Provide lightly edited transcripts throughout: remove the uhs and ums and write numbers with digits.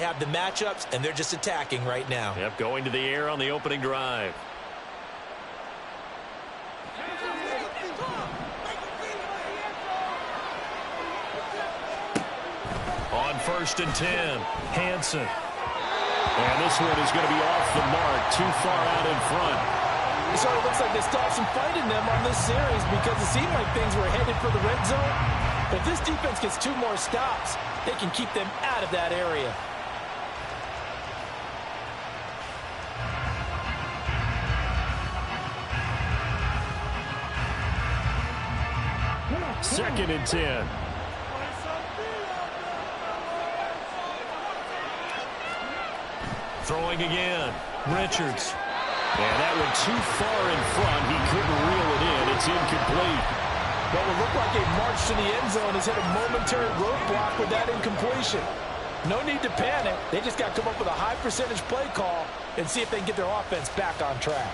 have the matchups, and they're just attacking right now. Yep, going to the air on the opening drive. On 1st and 10, Hansen. And this one is going to be off the mark, too far out in front. It sort of looks like they stopped some fight in them on this series because it seemed like things were headed for the red zone. But if this defense gets 2 more stops, they can keep them out of that area. Second and 10. Throwing again. Richards. And that one too far in front. He couldn't reel it in. It's incomplete. What will look like a march to the end zone has hit a momentary roadblock with that incompletion. No need to panic. They just got to come up with a high percentage play call and see if they can get their offense back on track.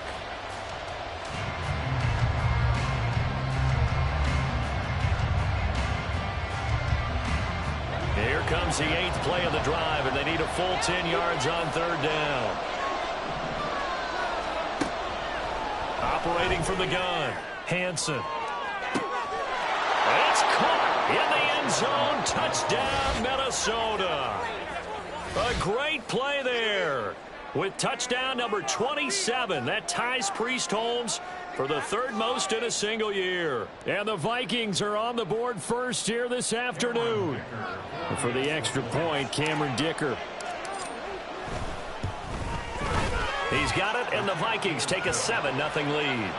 Here comes the 8th play of the drive, and they need a full 10 yards on 3rd down. Operating from the gun, Hansen. It's caught in the end zone. Touchdown, Minnesota. A great play there. With touchdown number 27, that ties Priest Holmes for the 3rd most in a single year. And the Vikings are on the board first here this afternoon. And for the extra point, Cameron Dicker. He's got it, and the Vikings take a 7-0 lead.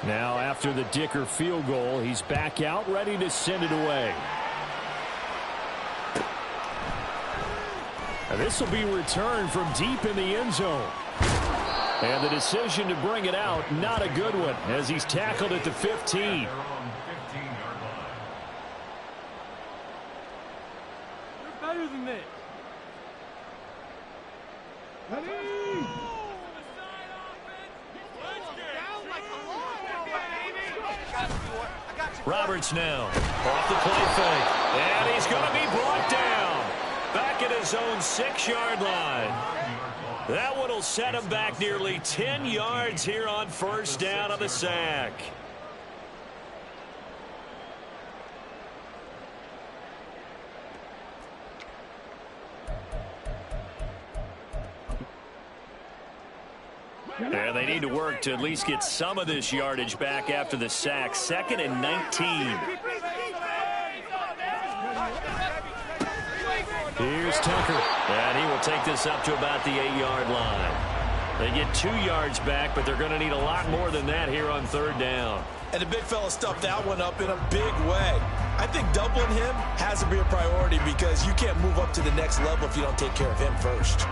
Now, after the Dicker field goal, he's back out, ready to send it away. And this will be returned from deep in the end zone. And the decision to bring it out, not a good one, as he's tackled at the 15. You're better than this. Roberts now off the play fake, and he's going to be brought down back at his own 6-yard line. That one will set him back nearly 10 yards here on 1st down on the sack. And they need to work to at least get some of this yardage back after the sack. 2nd and 19. Here's Tucker. And he will take this up to about the 8-yard line. They get 2 yards back, but they're going to need a lot more than that here on 3rd down. And the big fella stuffed that one up in a big way. I think doubling him has to be a priority because you can't move up to the next level if you don't take care of him first.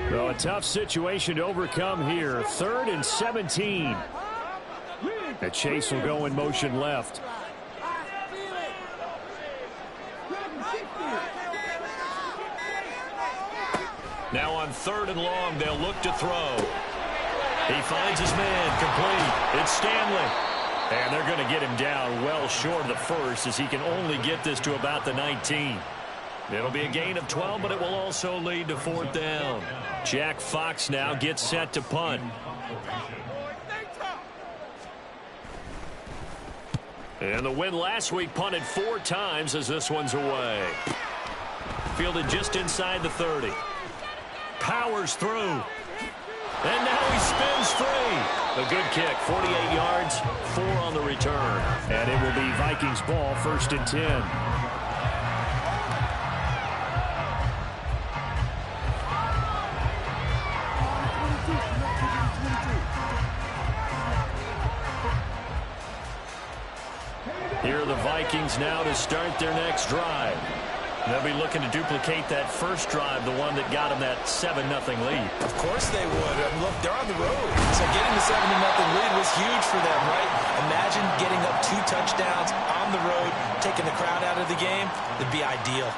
Well, a tough situation to overcome here. 3rd and 17. The chase will go in motion left. Now on 3rd and long, they'll look to throw. He finds his man, complete. It's Stanley. And they're going to get him down well short of the first as he can only get this to about the 19. It'll be a gain of 12, but it will also lead to 4th down. Jack Fox now gets set to punt. And the win last week punted 4 times as this one's away. Fielded just inside the 30. Powers through. And now he spins free. A good kick, 48 yards, 4 on the return. And it will be Vikings ball, 1st and 10. Here are the Vikings now to start their next drive. They'll be looking to duplicate that first drive, the one that got them that 7-0 lead. Of course they would. Look, they're on the road. So getting the 7-0 lead was huge for them, right? Imagine getting up 2 touchdowns taking the crowd out of the game, it'd be ideal.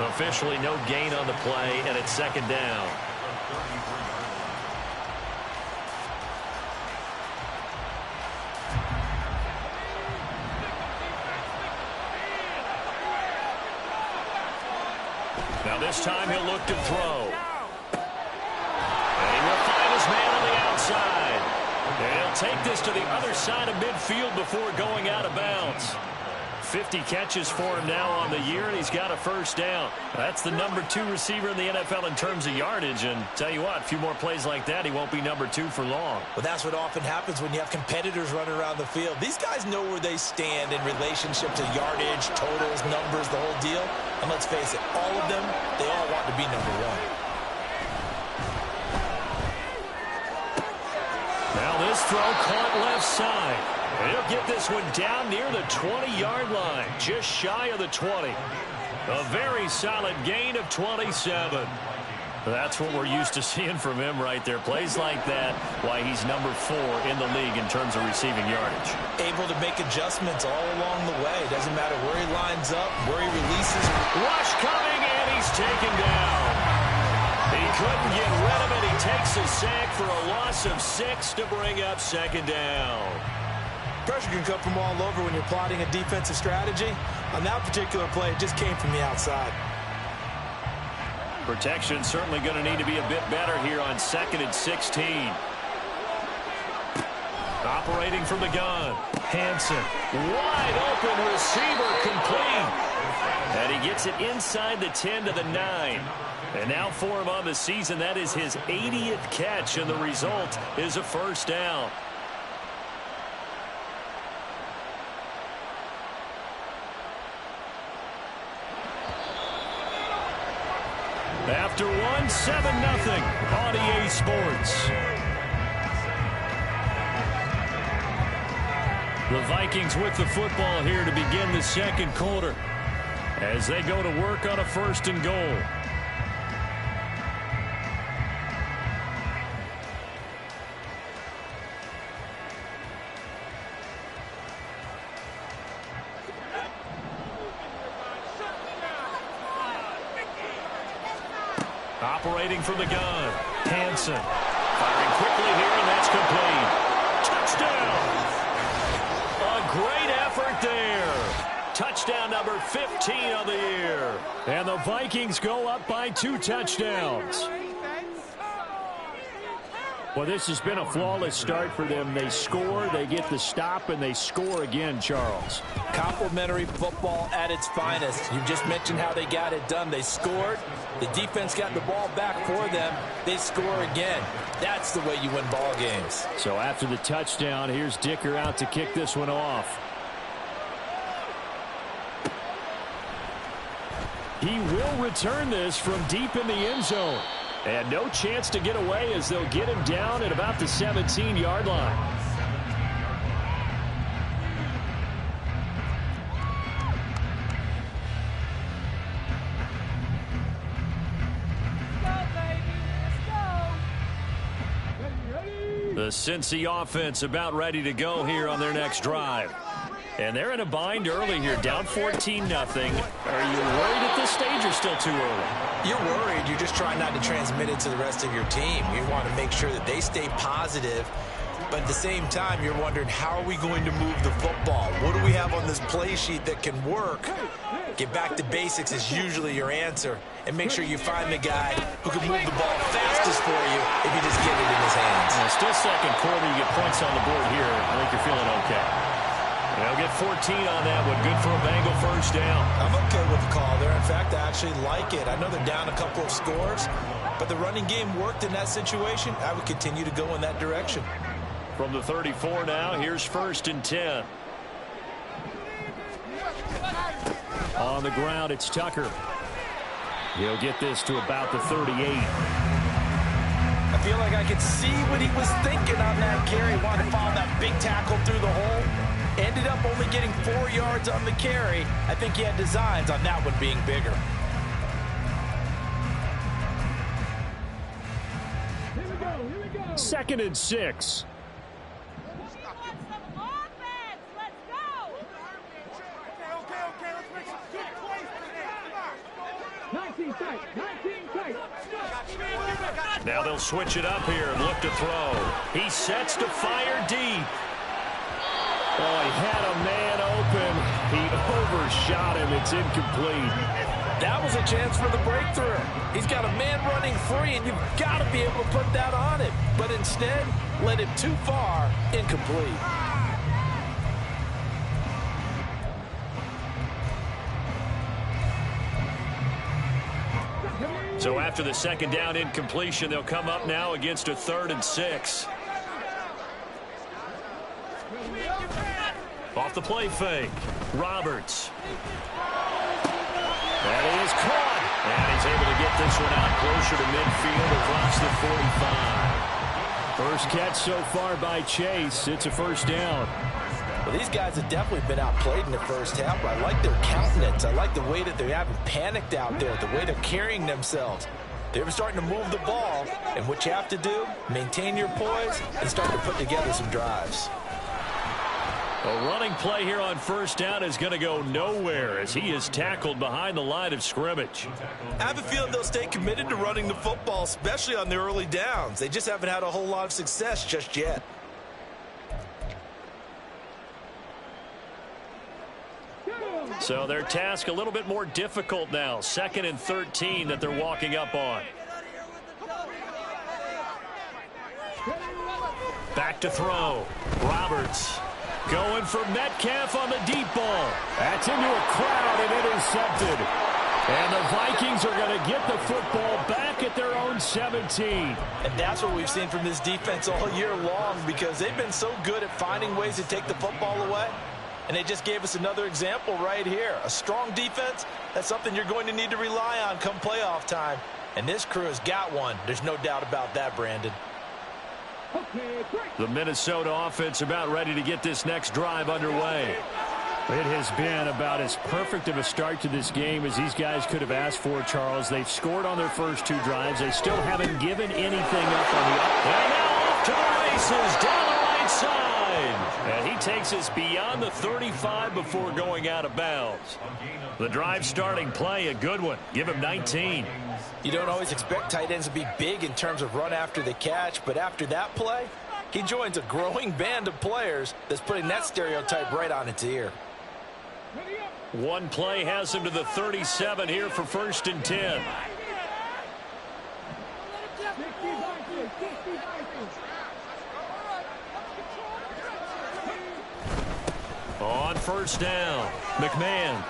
Officially no gain on the play, and it's second down. Now this time he'll look to throw. And he will find his man on the outside. And he'll take this to the other side of midfield before going out of bounds. 50 catches for him now on the year, and he's got a first down. That's the number 2 receiver in the NFL in terms of yardage, and tell you what, a few more plays like that, he won't be number 2 for long. Well, that's what often happens when you have competitors running around the field. These guys know where they stand in relationship to yardage, totals, numbers, the whole deal. And let's face it, all of them, they all want to be number 1. Now this throw caught left side. And he'll get this one down near the 20-yard line, just shy of the 20. A very solid gain of 27. That's what we're used to seeing from him right there. Plays like that, why he's number 4 in the league in terms of receiving yardage. Able to make adjustments all along the way. Doesn't matter where he lines up, where he releases. Rush coming, and he's taken down. He couldn't get rid of it. He takes a sack for a loss of 6 to bring up second down. Pressure can come from all over when you're plotting a defensive strategy. On that particular play, it just came from the outside. Protection certainly going to need to be a bit better here on 2nd and 16. Operating from the gun. Hansen. Wide open receiver complete. And he gets it inside the 10 to the 9. And now for him on the season, that is his 80th catch, and the result is a first down. After one, 7-0 on EA Sports. The Vikings with the football here to begin the second quarter as they go to work on a 1st and goal. Operating from the gun. Hansen. Firing quickly here, and that's complete. Touchdown! A great effort there. Touchdown number 15 of the year. And the Vikings go up by 2 touchdowns. Well, this has been a flawless start for them. They score, they get the stop, and they score again, Charles. Complimentary football at its finest. You just mentioned how they got it done. They scored. The defense got the ball back for them. They score again. That's the way you win ball games. So after the touchdown, here's Dicker out to kick this one off. He will return this from deep in the end zone. And no chance to get away as they'll get him down at about the 17-yard line. The Cincy offense about ready to go here on their next drive. And they're in a bind early here, down 14-0. Are you worried at this stage or still too early? You're worried. You're just trying not to transmit it to the rest of your team. You want to make sure that they stay positive. But at the same time, you're wondering, how are we going to move the football? What do we have on this play sheet that can work? Get back to basics is usually your answer. And make sure you find the guy who can move the ball fastest for you if you just get it in his hands. Still second quarter. You get points on the board here. I think you're feeling okay. They'll get 14 on that one. Good for a Bengal first down. I'm okay with the call there. In fact, I actually like it. I know they're down a couple of scores, but the running game worked in that situation. I would continue to go in that direction. From the 34 now, here's 1st and 10. On the ground, it's Tucker. He'll get this to about the 38. I feel like I could see what he was thinking on that carry. Wanted to follow that big tackle through the hole. Ended up only getting 4 yards on the carry. I think he had designs on that one being bigger. Here we go. 2nd and 6. 19 tight. 19 tight. Now they'll switch it up here and look to throw. He sets to fire deep. Oh, he had a man open. He overshot him. It's incomplete. That was a chance for the breakthrough. He's got a man running free, and you've got to be able to put that on him. But instead, led him too far, incomplete. So after the second down incompletion, they'll come up now against a 3rd and 6. Off the play fake. Roberts. That is caught. And he's able to get this one out closer to midfield across the 45. First catch so far by Chase. It's a first down. Well, these guys have definitely been outplayed in the first half, but I like their countenance. I like the way that they haven't panicked out there, the way they're carrying themselves. They're starting to move the ball, and what you have to do, maintain your poise and start to put together some drives. A running play here on first down is going to go nowhere as he is tackled behind the line of scrimmage. I have a feeling they'll stay committed to running the football, especially on the early downs. They just haven't had a whole lot of success just yet. So their task a little bit more difficult now. 2nd and 13 that they're walking up on. Back to throw. Roberts going for Metcalf on the deep ball. That's into a crowd and intercepted. And the Vikings are going to get the football back at their own 17. And that's what we've seen from this defense all year long, because they've been so good at finding ways to take the football away. And they just gave us another example right here. A strong defense, that's something you're going to need to rely on come playoff time. And this crew has got one. There's no doubt about that, Brandon. The Minnesota offense about ready to get this next drive underway. It has been about as perfect of a start to this game as these guys could have asked for, Charles. They've scored on their first 2 drives. They still haven't given anything up on the up. And now off to the races down the right side. And he takes us beyond the 35 before going out of bounds. The drive starting play, a good one. Give him 19. You don't always expect tight ends to be big in terms of run after the catch, but after that play, he joins a growing band of players that's putting that stereotype right on its ear. One play has him to the 37 here for 1st and 10. On first down, McMahon.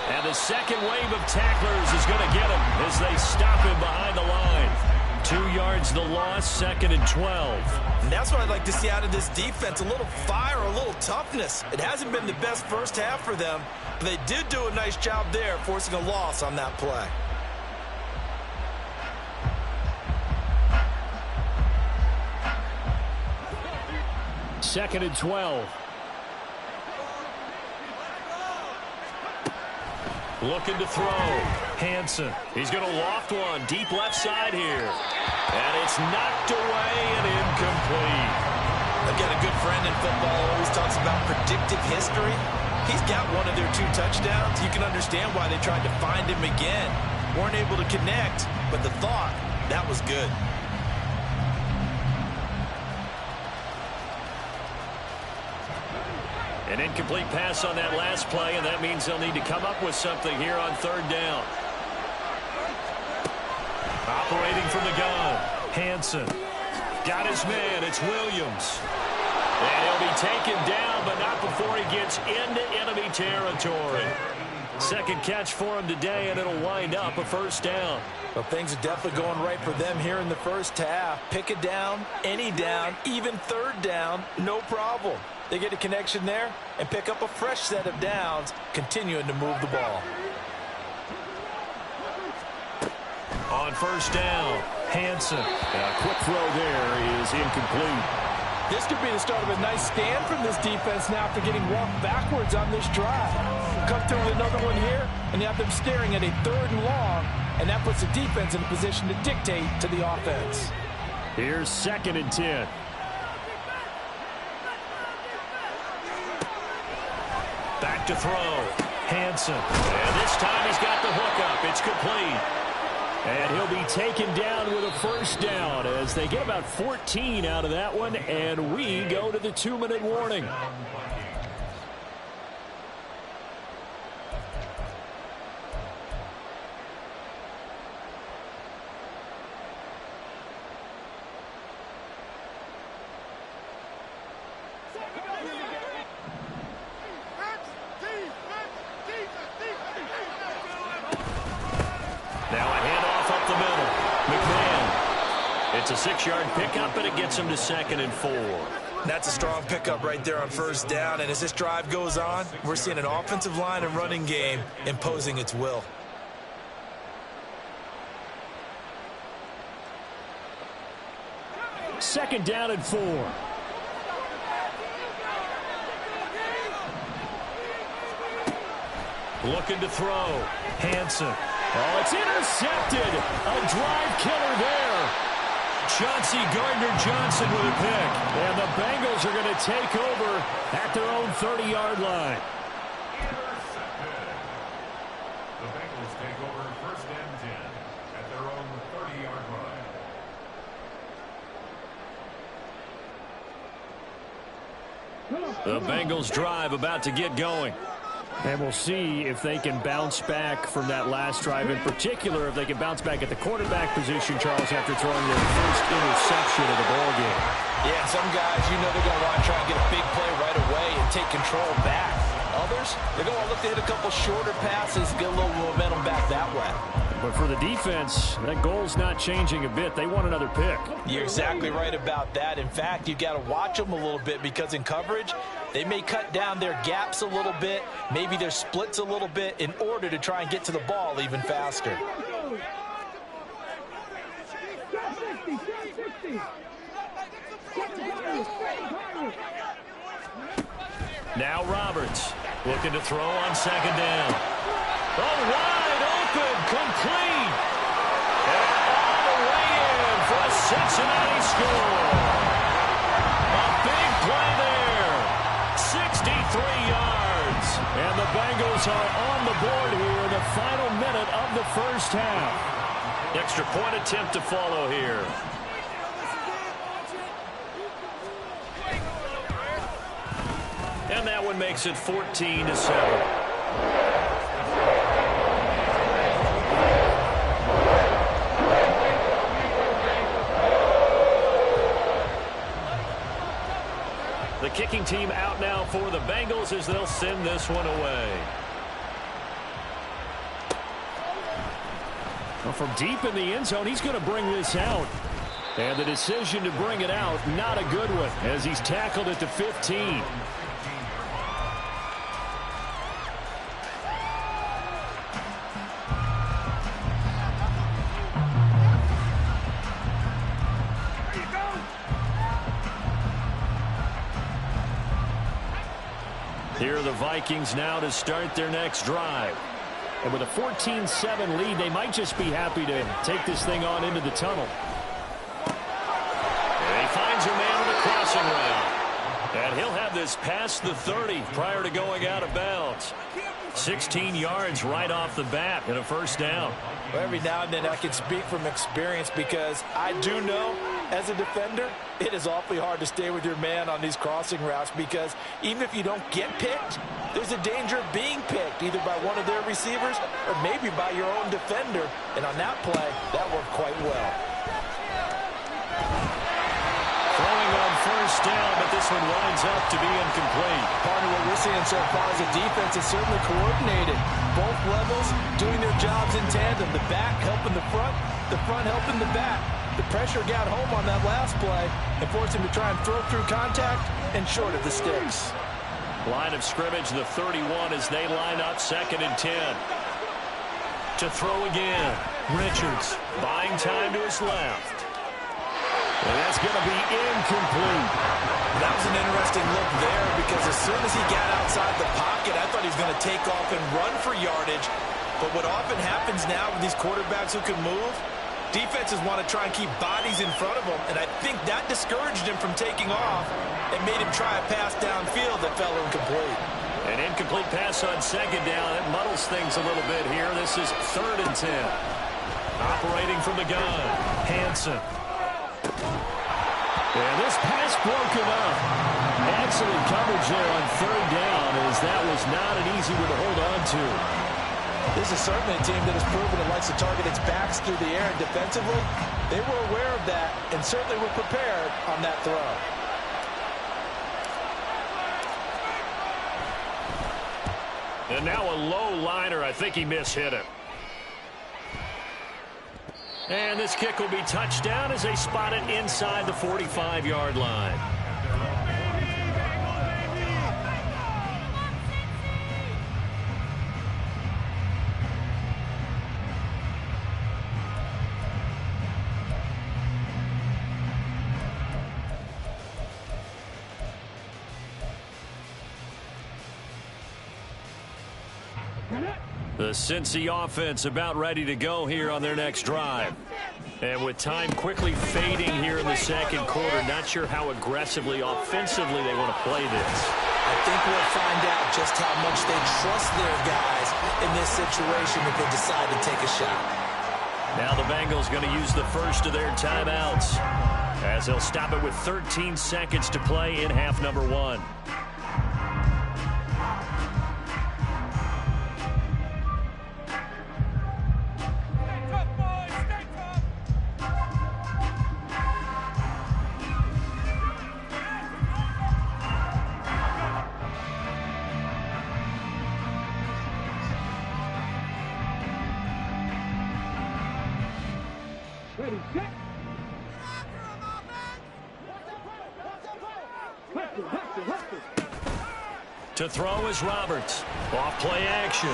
And the second wave of tacklers is going to get him as they stop him behind the line. 2 yards the loss, 2nd and 12. And that's what I'd like to see out of this defense, a little fire, a little toughness. It hasn't been the best first half for them, but they did do a nice job there forcing a loss on that play. Second and 12. Looking to throw. Hansen. He's going to loft one deep left side here. And it's knocked away and incomplete. I've got a good friend in football who always talks about predictive history. He's got one of their 2 touchdowns. You can understand why they tried to find him again. Weren't able to connect, but the thought, that was good. An incomplete pass on that last play, and that means they'll need to come up with something here on 3rd down. Operating from the gun, Hansen. Got his man, it's Williams. And he'll be taken down, but not before he gets into enemy territory. Second catch for him today, and it'll wind up a first down. Well, things are definitely going right for them here in the first half. Pick it down, any down, even 3rd down, no problem. They get a connection there and pick up a fresh set of downs, continuing to move the ball. On first down, Hansen. A quick throw there is incomplete. This could be the start of a nice stand from this defense now after getting walked backwards on this drive. Come through with another one here, and you have them staring at a 3rd and long, and that puts the defense in a position to dictate to the offense. Here's 2nd and 10. Back to throw. Hansen. And this time he's got the hook up. It's complete. And he'll be taken down with a first down as they get about 14 out of that one, and we go to the 2-minute warning. It's a 6-yard pickup, and it gets him to 2nd and 4. That's a strong pickup right there on first down. And as this drive goes on, we're seeing an offensive line and running game imposing its will. Second down and 4. Looking to throw. Hansen. Oh, it's intercepted. A drive killer there. Chauncey Gardner-Johnson with a pick. And the Bengals are going to take over at their own 30-yard line. The Bengals take over 1st and 10 at their own 30-yard line. The Bengals drive about to get going. And we'll see if they can bounce back from that last drive. In particular, if they can bounce back at the quarterback position, Charles, after throwing their first interception of the ballgame. Yeah, some guys, you know they're going to want to try and get a big play right away and take control back. Others, they're going to look to hit a couple shorter passes, get a little momentum back that way. But for the defense, that goal's not changing a bit. They want another pick. You're exactly right about that. In fact, you've got to watch them a little bit because in coverage, they may cut down their gaps a little bit, maybe their splits a little bit in order to try and get to the ball even faster. Now Roberts looking to throw on 2nd down. Oh, wide open, complete. And all the way in for a Cincinnati score. A big play there. 63 yards. And the Bengals are on the board here in the final minute of the first half. Extra point attempt to follow here. And that one makes it 14-7. The kicking team out now for the Bengals as they'll send this one away. Well, from deep in the end zone, he's going to bring this out. And the decision to bring it out, not a good one, as he's tackled at the 15. Here are the Vikings now to start their next drive. And with a 14-7 lead, they might just be happy to take this thing on into the tunnel. And he finds a man with a crossing route. And he'll have this past the 30 prior to going out of bounds. 16 yards right off the bat and a first down. Well, every now and then I can speak from experience because I do know as a defender it is awfully hard to stay with your man on these crossing routes because even if you don't get picked, there's a danger of being picked either by one of their receivers or maybe by your own defender. And on that play, that worked quite well. Throwing on first down, but this one winds up to be incomplete. Part of what we're seeing so far is the defense is certainly coordinated. Both levels doing their jobs in tandem. The back helping the front helping the back. The pressure got home on that last play and forced him to try and throw through contact and short of the sticks. Line of scrimmage, the 31 as they line up 2nd and 10. To throw again. Richards buying time to his left. And that's going to be incomplete. That was an interesting look there because as soon as he got outside the pocket, I thought he was going to take off and run for yardage. But what often happens now with these quarterbacks who can move, defenses want to try and keep bodies in front of them, and I think that discouraged him from taking off and made him try a pass downfield that fell incomplete. An incomplete Incomplete pass on second down. It muddles things a little bit here. This is 3rd and 10. Operating from the gun, Hansen. And this pass broken up. Excellent coverage there on 3rd down, as that was not an easy one to hold on to. This is certainly a team that has proven it likes to target its backs through the air. And defensively, they were aware of that and certainly were prepared on that throw. And now a low liner. I think he mishit it. And this kick will be touchdown as they spot it inside the 45-yard line. The Cincy offense about ready to go here on their next drive. And with time quickly fading here in the second quarter, not sure how aggressively, offensively they want to play this. I think we'll find out just how much they trust their guys in this situation if they decide to take a shot. Now the Bengals going to use the first of their timeouts, as they'll stop it with 13 seconds to play in half number 1. Ready, set. To throw is Roberts. Off play action.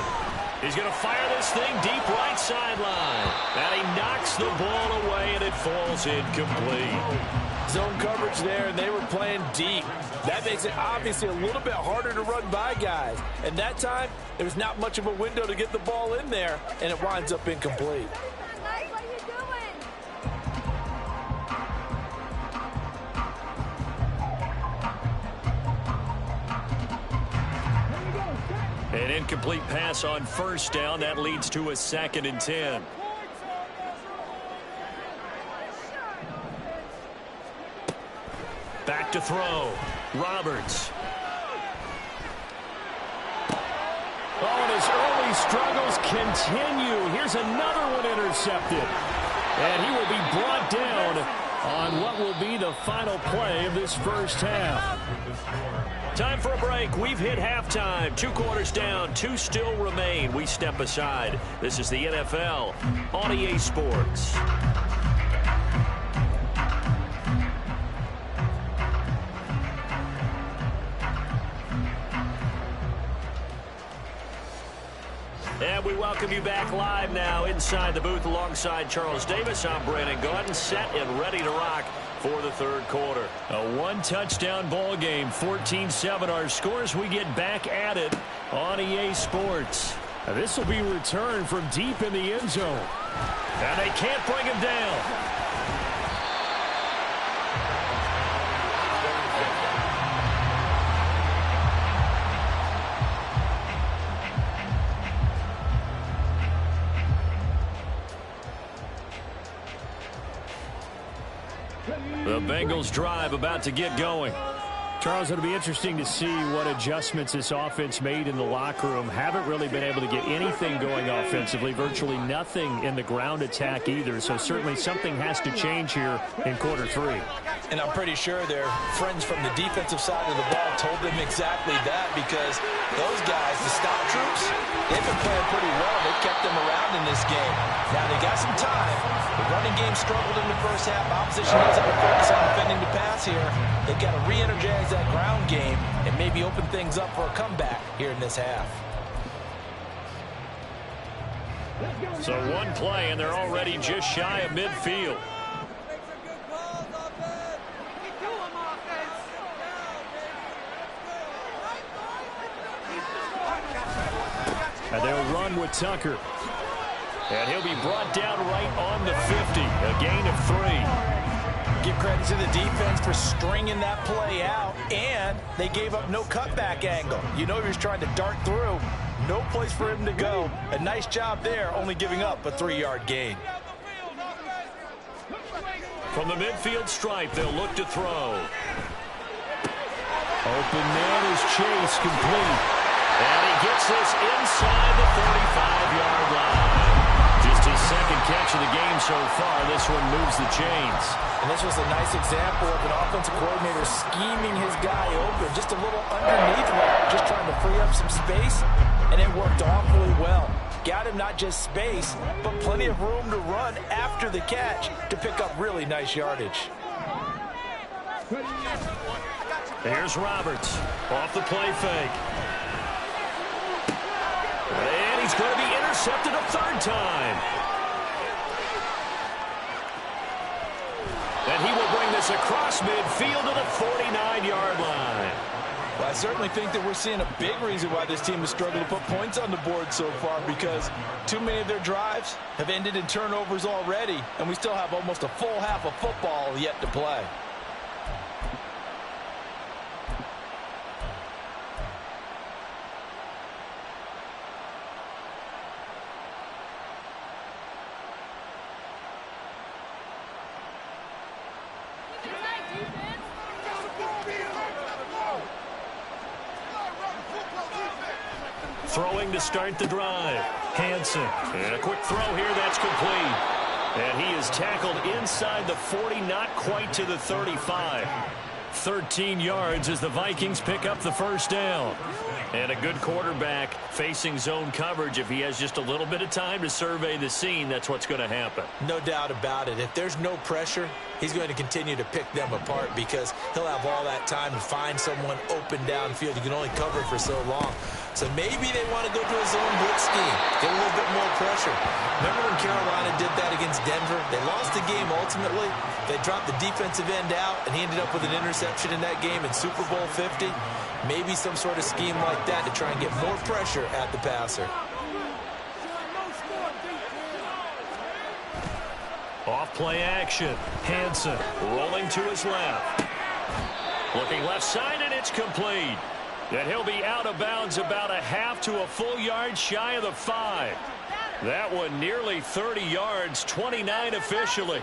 He's going to fire this thing deep right sideline. And he knocks the ball away, and it falls incomplete. Zone coverage there, and they were playing deep. That makes it obviously a little bit harder to run by guys. And that time, there was not much of a window to get the ball in there, and it winds up incomplete. An incomplete pass on first down. That leads to a 2nd and 10. Back to throw. Roberts. Oh, and his early struggles continue. Here's another one intercepted. And he will be brought down on what will be the final play of this first half. Time for a break. We've hit halftime. 2 quarters down. 2 still remain. We step aside. This is the NFL on EA Sports. And we welcome you back live now inside the booth alongside Charles Davis. I'm Brandon Gaudin, set and ready to rock for the third quarter. A 1-touchdown ball game, 14-7 our scores. We get back at it on EA Sports. Now this will be returned from deep in the end zone. And they can't bring him down. The Bengals drive about to get going. Charles, it'll be interesting to see what adjustments this offense made in the locker room. Haven't really been able to get anything going offensively. Virtually nothing in the ground attack either. So certainly something has to change here in quarter 3. And I'm pretty sure their friends from the defensive side of the ball told them exactly that, because those guys, the stop troops, they've been playing pretty well. They kept them around in this game. Now they got some time. The running game struggled in the first half. Opposition doesn't have to focus on defending the pass here. They've got to re-energize that ground game and maybe open things up for a comeback here in this half. So one play, and they're already just shy of midfield. And they'll run with Tucker. And he'll be brought down right on the 50. A gain of 3. Give credit to the defense for stringing that play out, and they gave up no cutback angle. You know he was trying to dart through. No place for him to go. A nice job there, only giving up a 3-yard gain. From the midfield stripe, they'll look to throw. Open man is Chase, complete. And he gets this inside the 35-yard line. Just his second catch of the game so far. This one moves the chains. And this was a nice example of an offensive coordinator scheming his guy open. Just a little underneath route, just trying to free up some space, and it worked awfully well. Got him not just space, but plenty of room to run after the catch to pick up really nice yardage. Here's Roberts off the play fake. And he's going to be intercepted a third time. And he will bring this across midfield to the 49-yard line. Well, I certainly think that we're seeing a big reason why this team has struggled to put points on the board so far, because too many of their drives have ended in turnovers already, and we still have almost a full half of football yet to play. Throwing to start the drive. Hansen. And a quick throw here. That's complete. And he is tackled inside the 40, not quite to the 35. 13 yards as the Vikings pick up the first down. And a good quarterback facing zone coverage. If he has just a little bit of time to survey the scene, that's what's going to happen. No doubt about it. If there's no pressure, he's going to continue to pick them apart because he'll have all that time to find someone open downfield. You can only cover for so long. So maybe they want to go to a zone blitz scheme, get a little bit more pressure. Remember when Carolina did that against Denver? They lost the game ultimately. They dropped the defensive end out, and he ended up with an interception in that game in Super Bowl 50. Maybe some sort of scheme like that to try and get more pressure at the passer. Off play action. Hansen rolling to his left. Looking left side, and it's complete. And he'll be out of bounds about a half to a full yard shy of the 5. That one nearly 30 yards, 29 officially.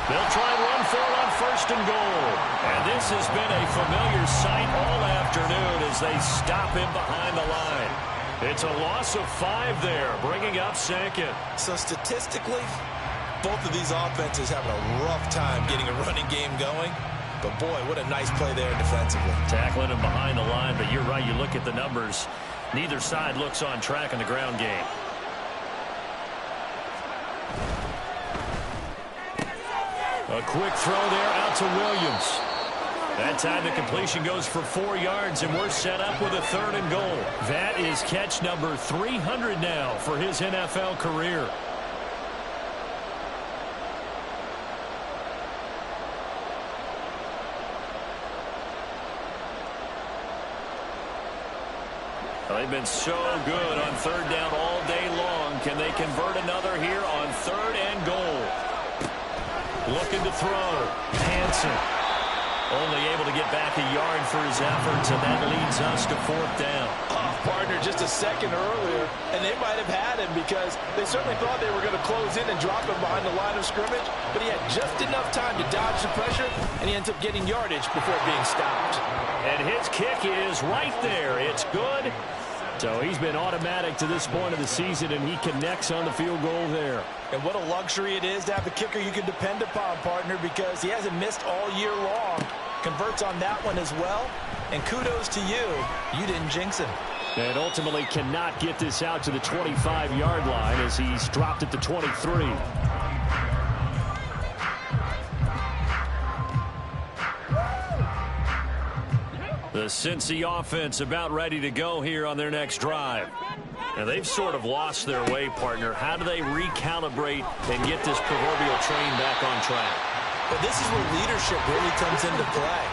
They'll try and run for it on first and goal. And this has been a familiar sight all afternoon as they stop him behind the line. It's a loss of 5 there, bringing up second. So statistically, both of these offenses having a rough time getting a running game going. But boy, what a nice play there defensively. Tackling him behind the line, but you're right, you look at the numbers. Neither side looks on track in the ground game. A quick throw there out to Williams. That time the completion goes for 4 yards, and we're set up with a 3rd and goal. That is catch number 300 now for his NFL career. They've been so good on 3rd down all day long. Can they convert another here on 3rd and goal? Looking to throw. Hansen only able to get back a yard for his efforts, and that leads us to 4th down. Partner just a second earlier, and they might have had him because they certainly thought they were going to close in and drop him behind the line of scrimmage, but he had just enough time to dodge the pressure, and he ends up getting yardage before being stopped. And his kick is right there. It's good. So he's been automatic to this point of the season, and he connects on the field goal there. And what a luxury it is to have a kicker you can depend upon, partner, because he hasn't missed all year long. Converts on that one as well. And kudos to you. You didn't jinx him. And ultimately cannot get this out to the 25-yard line as he's dropped at the 23. The Cincy offense about ready to go here on their next drive. And they've sort of lost their way, partner. How do they recalibrate and get this proverbial train back on track? But this is where leadership really comes into play.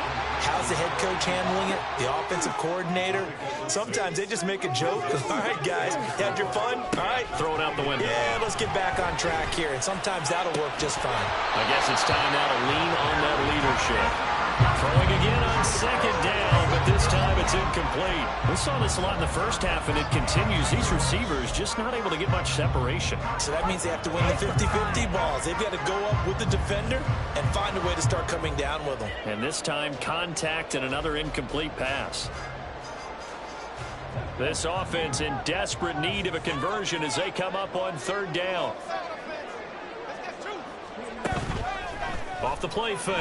How's the head coach handling it? The offensive coordinator? Sometimes they just make a joke. All right, guys, you had your fun? All right. Throw it out the window. Yeah, let's get back on track here, and sometimes that'll work just fine. I guess it's time now to lean on that leadership. Throwing again on second down, but this time it's incomplete. We saw this a lot in the first half, and it continues. These receivers just not able to get much separation. So that means they have to win the 50-50 balls. They've got to go up with the defender and find a way to start coming down with them. And this time, contact and another incomplete pass. This offense in desperate need of a conversion as they come up on third down. Off the play fake.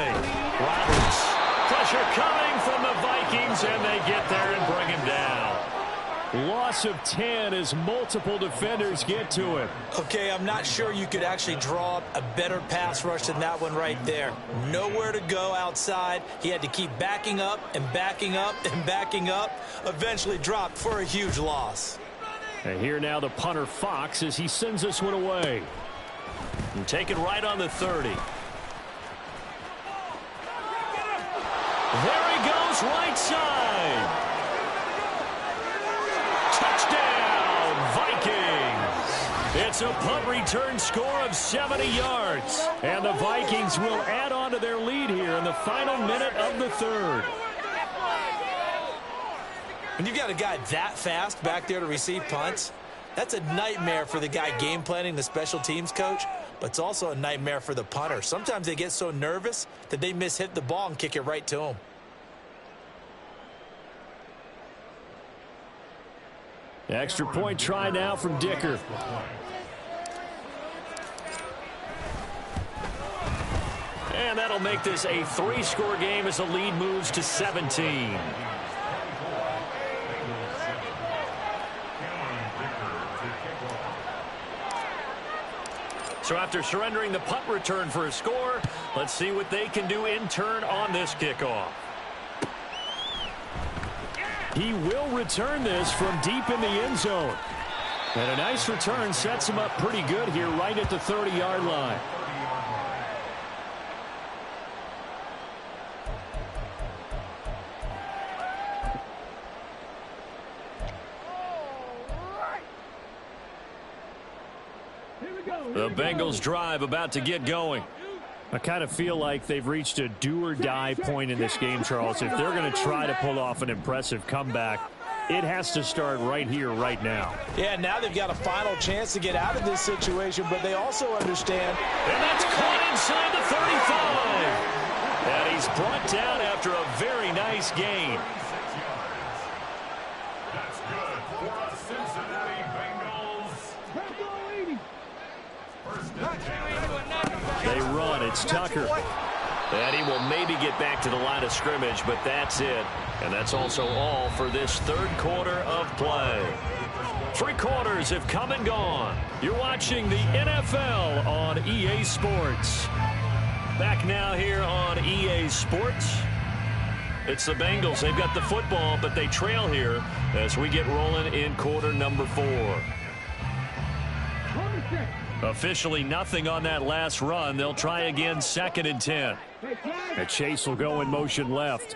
Roberts. Pressure coming from the Vikings, and they get there and bring him down. Loss of 10 as multiple defenders get to him. Okay, I'm not sure you could actually draw up a better pass rush than that one right there. Nowhere to go outside. He had to keep backing up and backing up and backing up. Eventually dropped for a huge loss. And here now the punter Fox as he sends this one away. And take it right on the 30. There he goes, right side. Touchdown, Vikings. It's a punt return score of 70 yards. And the Vikings will add on to their lead here in the final minute of the third. When you've got a guy that fast back there to receive punts, that's a nightmare for the guy game planning, the special teams coach, but it's also a nightmare for the punter. Sometimes they get so nervous that they hit the ball and kick it right to him. Extra point try now from Dicker. And that'll make this a 3-score game as the lead moves to 17. So after surrendering the punt return for a score, let's see what they can do in turn on this kickoff. He will return this from deep in the end zone. And a nice return sets him up pretty good here right at the 30-yard line. The Bengals drive about to get going. I kind of feel like they've reached a do-or-die point in this game, Charles. If they're going to try to pull off an impressive comeback, it has to start right here, right now. Yeah, now they've got a final chance to get out of this situation, but they also understand. And that's caught inside the 35. And he's brought down after a very nice gain. That's good for the Cincinnati Bengals. First and 10. They run. It's Tucker. And he will maybe get back to the line of scrimmage, but that's it. And that's also all for this third quarter of play. 3 quarters have come and gone. You're watching the NFL on EA Sports. Back now here on EA Sports. It's the Bengals. They've got the football, but they trail here as we get rolling in quarter number 4. Officially nothing on that last run. They'll try again, 2nd and 10. And Chase will go in motion left.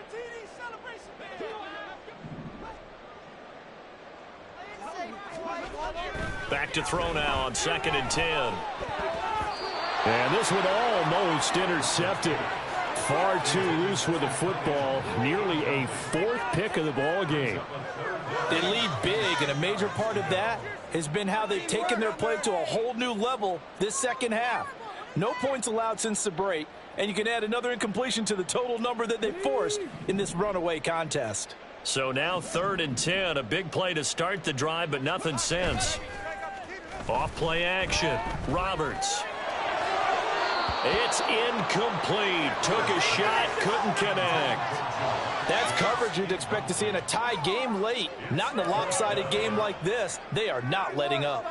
Back to throw now on 2nd and 10. And this one almost intercepted. Far too loose with the football. Nearly a 4th pick of the ball game. They lead big, and a major part of that has been how they've taken their play to a whole new level this second half. No points allowed since the break, and you can add another incompletion to the total number that they forced in this runaway contest. So now 3rd and 10, a big play to start the drive, but nothing since. Off play action. Roberts. It's incomplete. Took a shot, couldn't connect. That's coverage you'd expect to see in a tie game late. Not in a lopsided game like this. They are not letting up.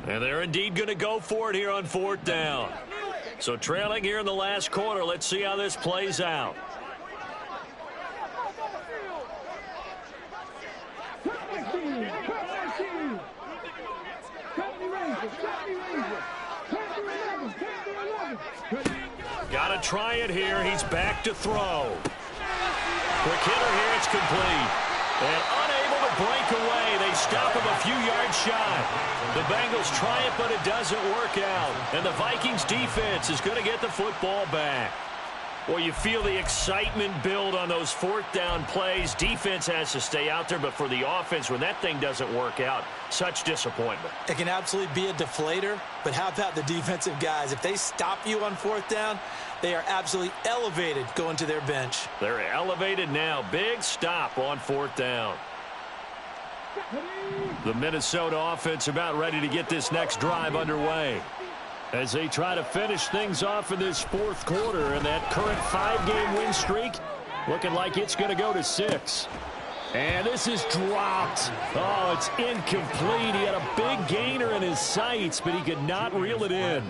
And they're indeed going to go for it here on 4th down. So trailing here in the last quarter, let's see how this plays out. Got to try it here. He's back to throw. Quick hitter here. It's complete. And unable to break away. They stop him a few yards shy. The Bengals try it, but it doesn't work out. And the Vikings defense is going to get the football back. Well, you feel the excitement build on those fourth down plays. Defense has to stay out there, but for the offense, when that thing doesn't work out, such disappointment. It can absolutely be a deflator, but how about the defensive guys? If they stop you on fourth down, they are absolutely elevated going to their bench. They're elevated now. Big stop on fourth down. The Minnesota offense about ready to get this next drive underway as they try to finish things off in this fourth quarter, and that current 5-game win streak looking like it's going to go to 6. And this is dropped. Oh, it's incomplete. He had a big gainer in his sights, but he could not reel it in.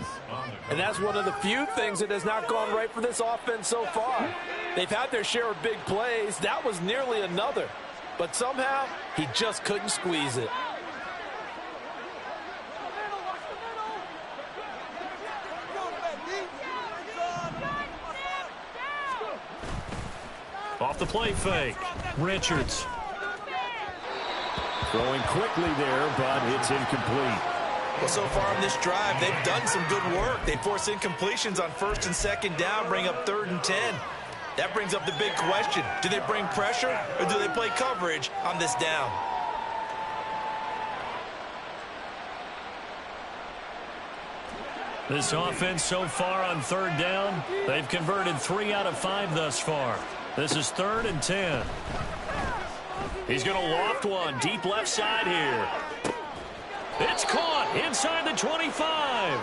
And that's one of the few things that has not gone right for this offense so far. They've had their share of big plays. That was nearly another. But somehow, he just couldn't squeeze it. Off the play fake. Richards. Throwing quickly there, but it's incomplete. Well, so far in this drive, they've done some good work. They force incompletions on first and second down, bring up 3rd and 10. That brings up the big question. Do they bring pressure or do they play coverage on this down? This offense so far on 3rd down, they've converted 3 out of 5 thus far. This is 3rd and 10. He's going to loft one deep left side here. It's caught inside the 25.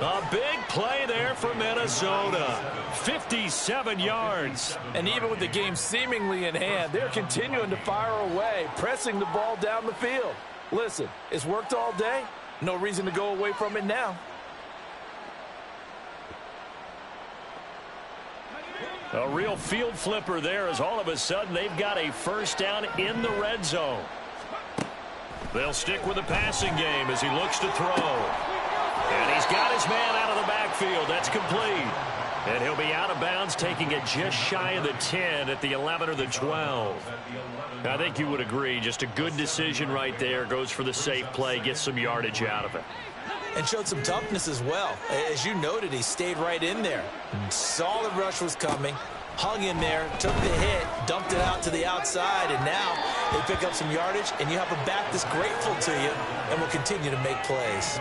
A big play there for Minnesota. 57 yards. And even with the game seemingly in hand, they're continuing to fire away, pressing the ball down the field. Listen, it's worked all day. No reason to go away from it now. A real field flipper there as all of a sudden they've got a first down in the red zone. They'll stick with the passing game as he looks to throw. And he's got his man out of the backfield. That's complete. And he'll be out of bounds, taking it just shy of the 10 at the 11 or the 12. I think you would agree, just a good decision right there. Goes for the safe play, gets some yardage out of it. And showed some toughness as well. As you noted, he stayed right in there. Saw the rush was coming, hung in there, took the hit, dumped it out to the outside, and now they pick up some yardage, and you have a back that's grateful to you and will continue to make plays.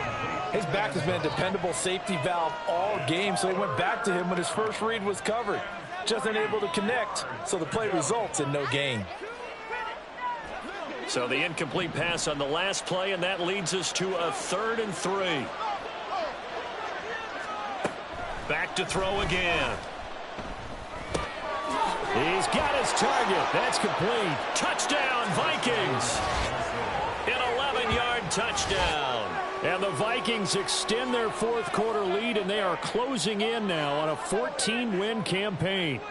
His back has been a dependable safety valve all game, so they went back to him when his first read was covered. Just unable to connect, so the play results in no gain. So the incomplete pass on the last play, and that leads us to a 3rd and 3. Back to throw again. He's got his target. That's complete. Touchdown, Vikings. An 11-yard touchdown. And the Vikings extend their fourth quarter lead, and they are closing in now on a 14-win campaign.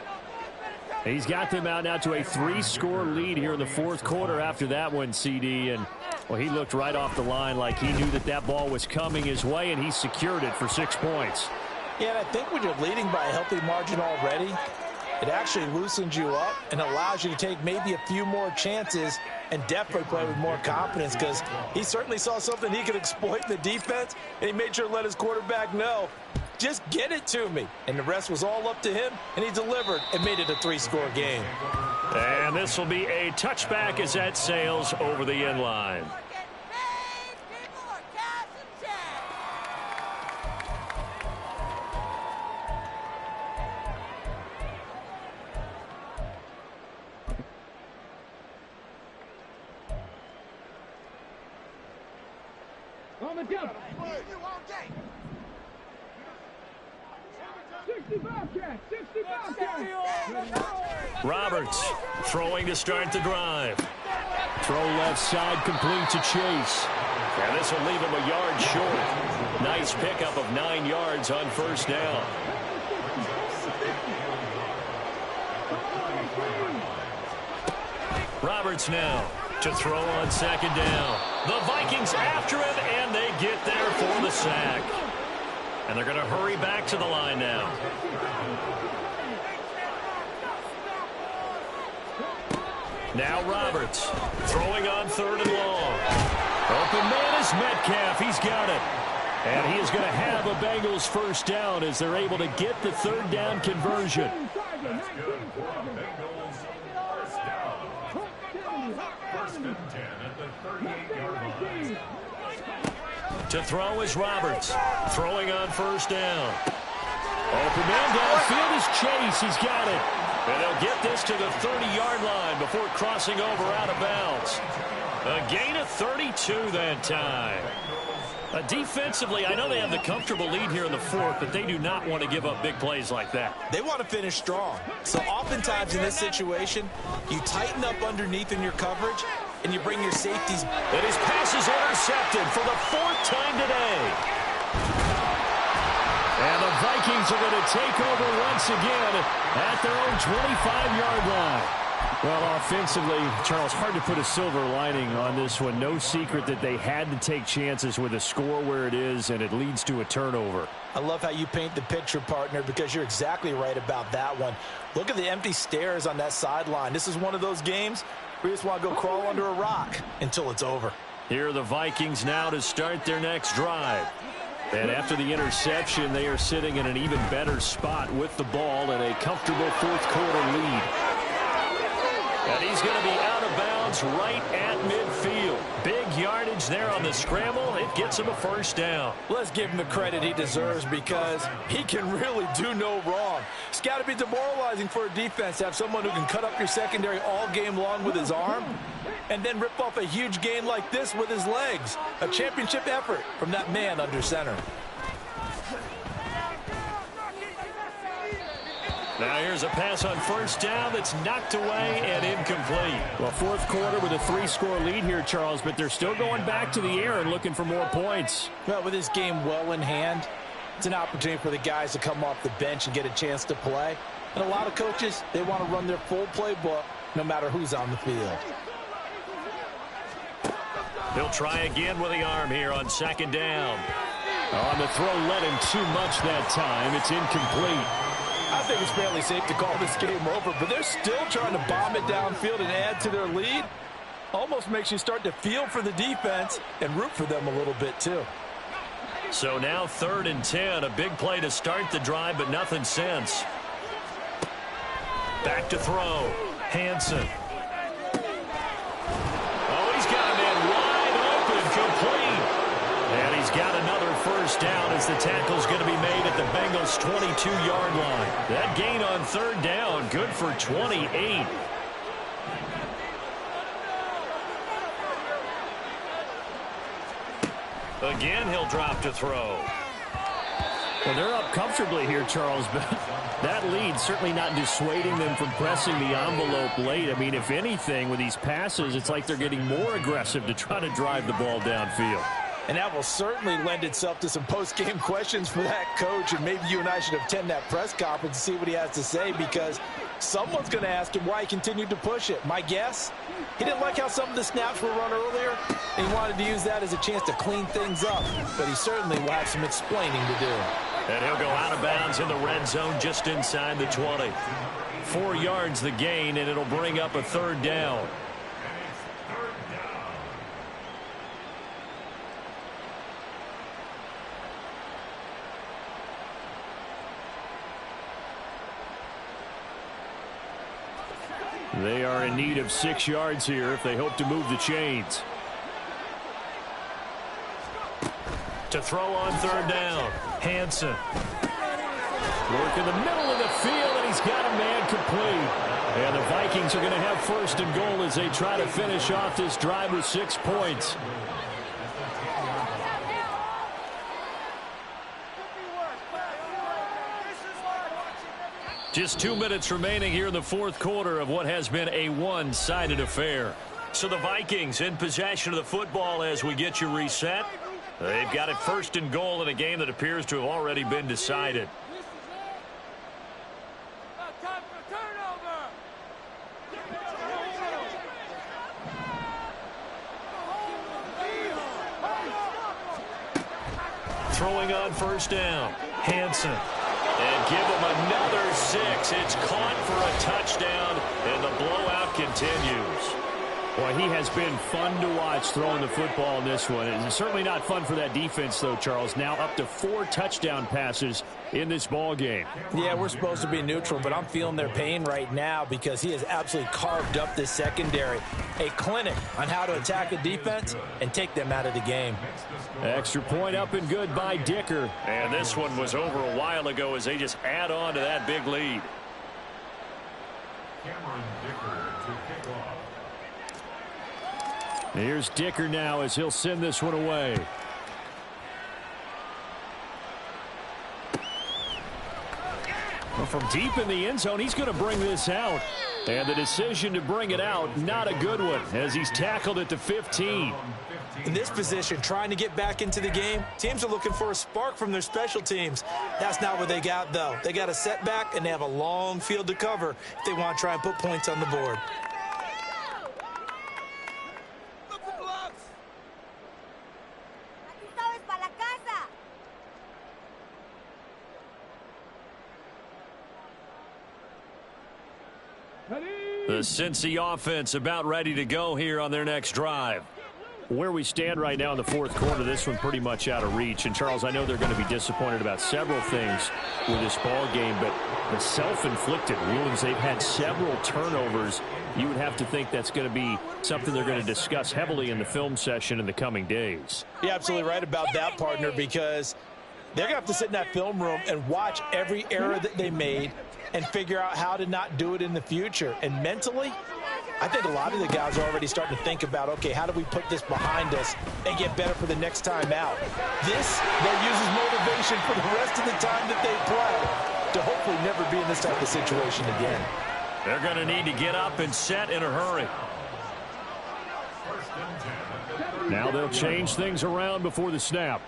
He's got them out now to a 3-score lead here in the fourth quarter after that one, CD. And, well, he looked right off the line like he knew that that ball was coming his way, and he secured it for 6 points. Yeah, and I think when you're leading by a healthy margin already, it actually loosens you up and allows you to take maybe a few more chances and definitely play with more confidence, because he certainly saw something he could exploit in the defense, and he made sure to let his quarterback know, just get it to me. And the rest was all up to him, and he delivered and made it a 3-score game. And this will be a touchback as that sails over the end line. On the jump. 65 catch. 65 catch. Roberts throwing to start the drive. Throw left side complete to Chase. And this will leave him a yard short. Nice pickup of 9 yards on first down. Roberts now to throw on second down. The Vikings after him, and they get there the sack. And they're going to hurry back to the line now. Now Roberts throwing on 3rd and long. Open man is Metcalf. He's got it. And he is going to have a Bengals first down as they're able to get the 3rd down conversion. That's good for the Bengals. First down. First and 10 at the 38-yard line. To throw is Roberts. Throwing on 1st down. Open man downfield is Chase. He's got it. And they'll get this to the 30-yard line before crossing over out of bounds. A gain of 32 that time. Defensively, I know they have the comfortable lead here in the 4th, but they do not want to give up big plays like that. They want to finish strong. So oftentimes in this situation, you tighten up underneath in your coverage, and you bring your safeties. And his pass is intercepted for the 4th time today. And the Vikings are going to take over once again at their own 25-yard line. Well, offensively, Charles, hard to put a silver lining on this one. No secret that they had to take chances with a score where it is, and it leads to a turnover. I love how you paint the picture, partner, because you're exactly right about that one. Look at the empty stares on that sideline. This is one of those games where you just want to go crawl under a rock until it's over. Here are the Vikings now to start their next drive. And after the interception, they are sitting in an even better spot with the ball and a comfortable 4th quarter lead. And he's going to be out of bounds right at midfield. Big yardage there on the scramble. It gets him a first down. Let's give him the credit he deserves because he can really do no wrong. It's got to be demoralizing for a defense to have someone who can cut up your secondary all game long with his arm and then rip off a huge gain like this with his legs. A championship effort from that man under center. Now here's a pass on 1st down that's knocked away and incomplete. Well, 4th quarter with a 3-score lead here, Charles, but they're still going back to the air and looking for more points. Well, with this game well in hand, it's an opportunity for the guys to come off the bench and get a chance to play. And a lot of coaches, they want to run their full playbook no matter who's on the field. He'll try again with the arm here on 2nd down. On the throw, let him too much that time. It's incomplete. I think it's fairly safe to call this game over, but they're still trying to bomb it downfield and add to their lead. Almost makes you start to feel for the defense and root for them a little bit too. So now 3rd and 10, a big play to start the drive, but nothing since. Back to throw. Hansen. Oh, he's got a man wide open, complete. And he's got another first down as the tackle's going to be made at the Bengals' 22-yard line. That gain on 3rd down, good for 28. Again, he'll drop to throw. Well, they're up comfortably here, Charles, but that lead certainly not dissuading them from pressing the envelope late. I mean, if anything, with these passes, it's like they're getting more aggressive to try to drive the ball downfield. And that will certainly lend itself to some post-game questions for that coach, and maybe you and I should attend that press conference and see what he has to say, because someone's going to ask him why he continued to push it. My guess, he didn't like how some of the snaps were run earlier, and he wanted to use that as a chance to clean things up, but he certainly will have some explaining to do. And he'll go out of bounds in the red zone just inside the 20. 4 yards the gain, and it'll bring up a 3rd down. They are in need of 6 yards here if they hope to move the chains. To throw on 3rd down, Hansen. Work in the middle of the field, and he's got a man complete. And the Vikings are going to have 1st and goal as they try to finish off this drive with 6 points. Just 2 minutes remaining here in the 4th quarter of what has been a one-sided affair. So the Vikings in possession of the football as we get you reset. They've got it 1st and goal in a game that appears to have already been decided. Throwing on first down. Hansen. And give him another 6. It's caught for a touchdown, and the blowout continues. Boy, he has been fun to watch throwing the football in this one. It's certainly not fun for that defense, though, Charles. Now up to 4 touchdown passes in this ball game. Yeah, we're supposed to be neutral, but I'm feeling their pain right now because he has absolutely carved up this secondary. A clinic on how to attack a defense and take them out of the game. Extra point up and good by Dicker. And this one was over a while ago as they just add on to that big lead. Cameron Dicker to kick off. Here's Dicker now as he'll send this one away. Well, from deep in the end zone, he's going to bring this out. And the decision to bring it out, not a good one, as he's tackled at the 15. In this position, trying to get back into the game, teams are looking for a spark from their special teams. That's not what they got, though. They got a setback, and they have a long field to cover if they want to try and put points on the board. The Cincy offense about ready to go here on their next drive. Where we stand right now in the fourth quarter, this one pretty much out of reach. And, Charles, I know they're going to be disappointed about several things with this ball game, but the self-inflicted wounds, they've had several turnovers. You would have to think that's going to be something they're going to discuss heavily in the film session in the coming days. You're absolutely right about that, partner, because they're going to have to sit in that film room and watch every error that they made and figure out how to not do it in the future. And mentally, I think a lot of the guys are already starting to think about, okay, how do we put this behind us and get better for the next time out? This, they'll use as motivation for the rest of the time that they play to hopefully never be in this type of situation again. They're going to need to get up and set in a hurry. Now they'll change things around before the snap.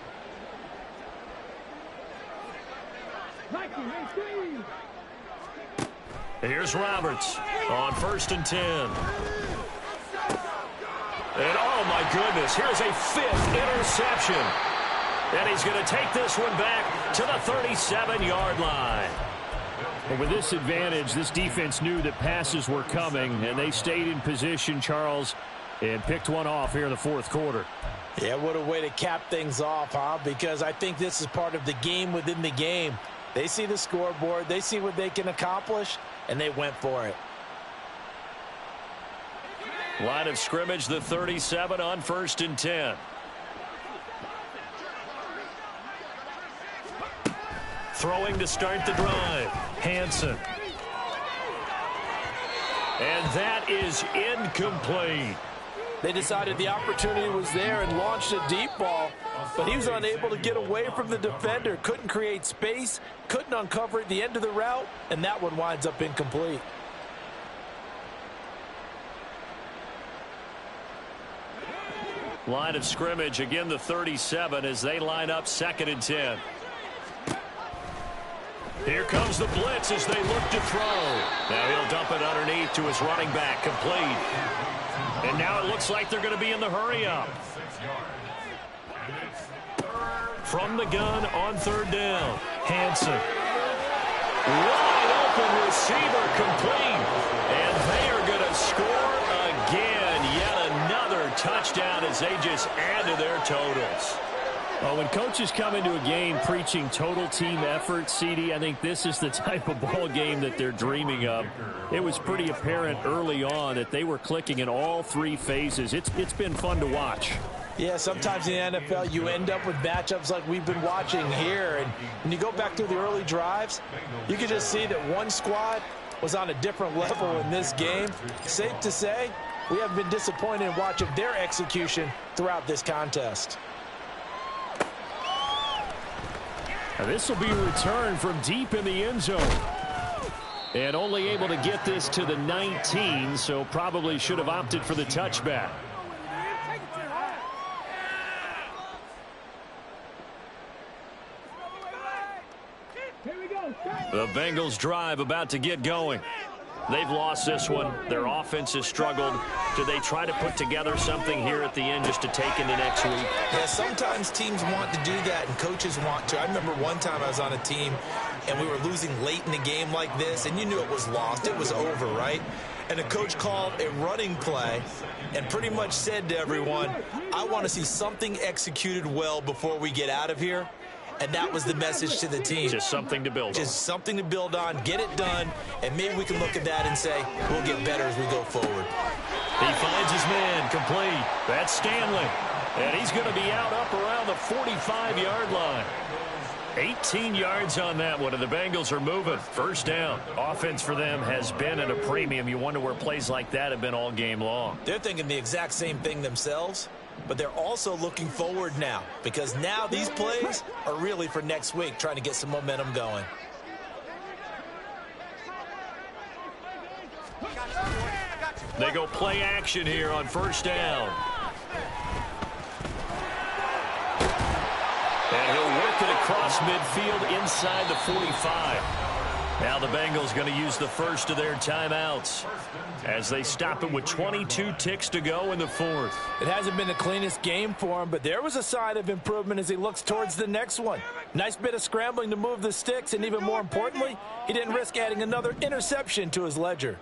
Here's Roberts on 1st and 10. And oh my goodness, here's a 5th interception. And he's going to take this one back to the 37-yard line. And with this advantage, this defense knew that passes were coming, and they stayed in position, Charles, and picked one off here in the fourth quarter. Yeah, what a way to cap things off, huh? Because I think this is part of the game within the game. They see the scoreboard, they see what they can accomplish, and they went for it. Line of scrimmage, the 37 on 1st and 10. Throwing to start the drive. Hansen. And that is incomplete. They decided the opportunity was there and launched a deep ball, but he was unable to get away from the defender, couldn't create space, couldn't uncover at the end of the route, and that one winds up incomplete. Line of scrimmage, again the 37 as they line up 2nd and 10. Here comes the blitz as they look to throw. Now he'll dump it underneath to his running back, complete. And now it looks like they're going to be in the hurry up. From the gun on 3rd down, Hansen. Wide open receiver, complete. And they are going to score again. Yet another touchdown as they just add to their totals. Well, when coaches come into a game preaching total team effort, CD, I think this is the type of ball game that they're dreaming of. It was pretty apparent early on that they were clicking in all 3 phases. It's been fun to watch. Yeah, sometimes in the NFL you end up with matchups like we've been watching here. And when you go back through the early drives, you can just see that one squad was on a different level in this game. Safe to say, we haven't been disappointed in watching their execution throughout this contest. Now this will be a return from deep in the end zone. And only able to get this to the 19, so probably should have opted for the touchback. Here we go. The Bengals drive about to get going. They've lost this one. Their offense has struggled. Do they try to put together something here at the end just to take into next week? Yeah, sometimes teams want to do that and coaches want to. I remember one time I was on a team and we were losing late in the game like this, and you knew it was lost. It was over, right? And the coach called a running play and pretty much said to everyone, I want to see something executed well before we get out of here. And that was the message to the team. Just something to build on. Just something to build on, get it done, and maybe we can look at that and say, we'll get better as we go forward. He finds his man, complete. That's Stanley. And he's going to be out up around the 45-yard line. 18 yards on that one, and the Bengals are moving. First down. Offense for them has been at a premium. You wonder where plays like that have been all game long. They're thinking the exact same thing themselves, but they're also looking forward now because now these plays are really for next week, trying to get some momentum going. They go play action here on first down. And he'll work it across midfield inside the 45. Now the Bengals going to use the first of their timeouts as they stop it with 22 ticks to go in the fourth. It hasn't been the cleanest game for him, but there was a sign of improvement as he looks towards the next one. Nice bit of scrambling to move the sticks, and even more importantly, he didn't risk adding another interception to his ledger.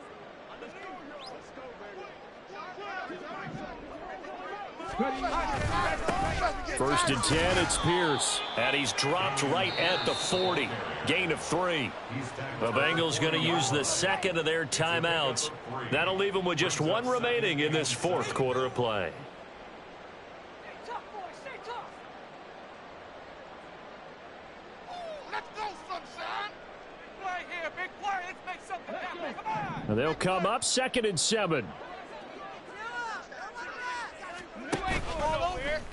First and 10, it's Pierce. And he's dropped right at the 40. Gain of 3. The Bengals going to use the second of their timeouts. That'll leave them with just one remaining in this fourth quarter of play. And they'll come up second and 7.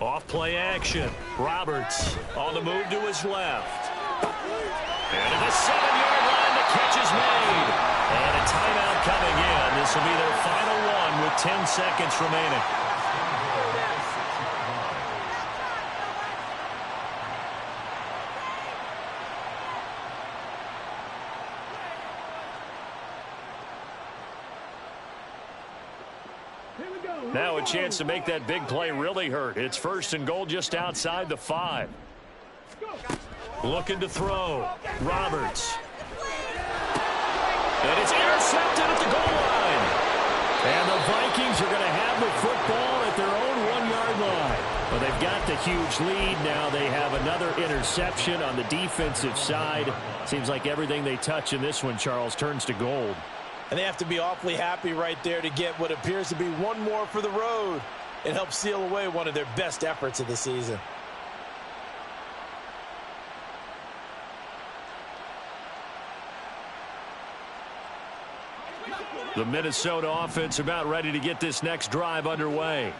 Off play action. Roberts on the move to his left. And at the 7-yard line, the catch is made. And a timeout coming in. This will be their final one with 10 seconds remaining. Now a chance to make that big play really hurt. It's first and goal just outside the 5. Looking to throw. Roberts. And it's intercepted at the goal line. And the Vikings are going to have the football at their own 1-yard line. Well, they've got the huge lead. Now they have another interception on the defensive side. Seems like everything they touch in this one, Charles, turns to gold. And they have to be awfully happy right there to get what appears to be one more for the road. It helps seal away one of their best efforts of the season. The Minnesota offense about ready to get this next drive underway.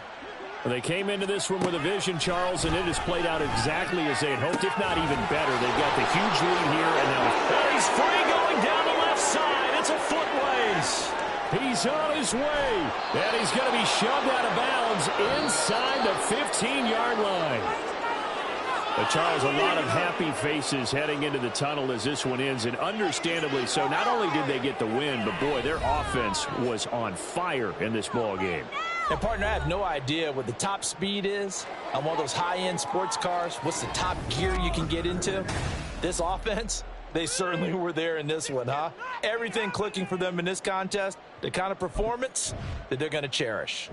They came into this one with a vision, Charles, and it has played out exactly as they had hoped, if not even better. They've got the huge lead here, and now he's free going down the left side. It's a foot race. He's on his way, and he's going to be shoved out of bounds inside the 15-yard line. But Charles, a lot of happy faces heading into the tunnel as this one ends, and understandably so. Not only did they get the win, but boy, their offense was on fire in this ball game. And partner, I have no idea what the top speed is on one of those high-end sports cars. What's the top gear you can get into? This offense, they certainly were there in this one, huh? Everything clicking for them in this contest, the kind of performance that they're going to cherish.